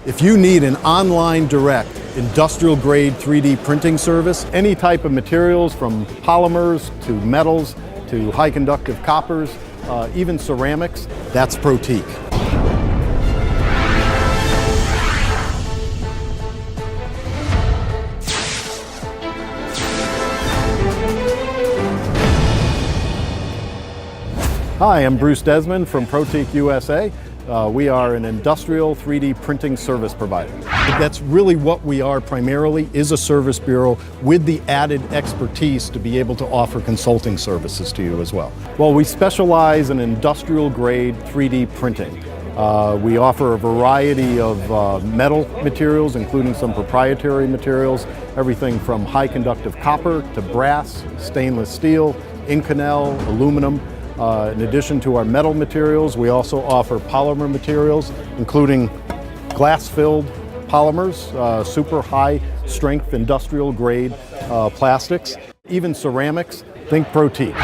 If you need an online direct industrial grade 3D printing service, any type of materials from polymers to metals to high conductive coppers, even ceramics, that's Protiq. Hi, I'm Bruce Desmond from Protiq USA. We are an industrial 3D printing service provider. That's really what we are primarily, is a service bureau with the added expertise to be able to offer consulting services to you as well. Well, we specialize in industrial grade 3D printing. We offer a variety of metal materials, including some proprietary materials, everything from high conductive copper to brass, stainless steel, Inconel, aluminum. In addition to our metal materials, we also offer polymer materials, including glass-filled polymers, super high strength industrial grade plastics, even ceramics. Think Protiq.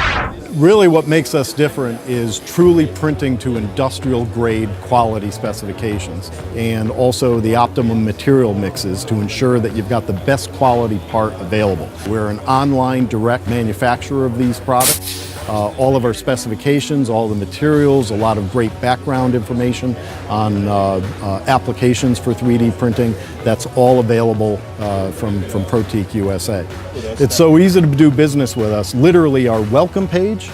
Really what makes us different is truly printing to industrial grade quality specifications, and also the optimum material mixes to ensure that you've got the best quality part available. We're an online direct manufacturer of these products. All of our specifications, all the materials, a lot of great background information on applications for 3D printing. That's all available from Protiq USA. It's so easy to do business with us. Literally, our welcome page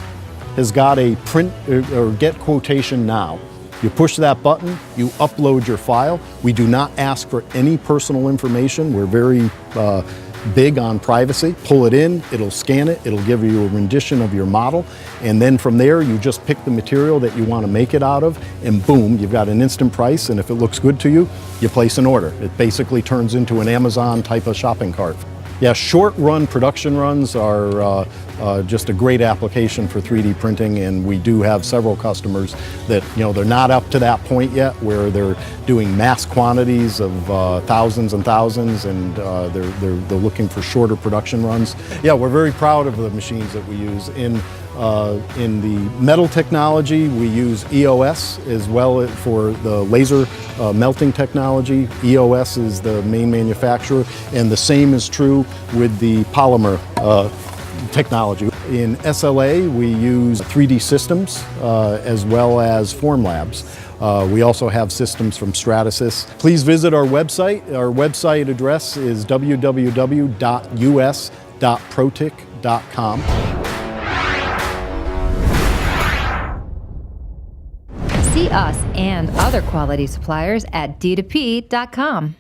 has got a print or get quotation now. You push that button, you upload your file. We do not ask for any personal information. We're very big on privacy. Pull it in, it'll scan it, it'll give you a rendition of your model, and then from there you just pick the material that you want to make it out of, and boom, you've got an instant price, and if it looks good to you, you place an order. It basically turns into an Amazon type of shopping cart. Yeah, short run production runs are just a great application for 3D printing, and we do have several customers that, they're not up to that point yet where they're doing mass quantities of thousands and thousands, and they're looking for shorter production runs. Yeah, we're very proud of the machines that we use. In the metal technology, we use EOS as well for the laser melting technology. EOS is the main manufacturer, and the same is true with the polymer technology. In SLA, we use 3D Systems as well as Formlabs. We also have systems from Stratasys. Please visit our website. Our website address is www.us.protiq.com. See us and other quality suppliers at d2p.com.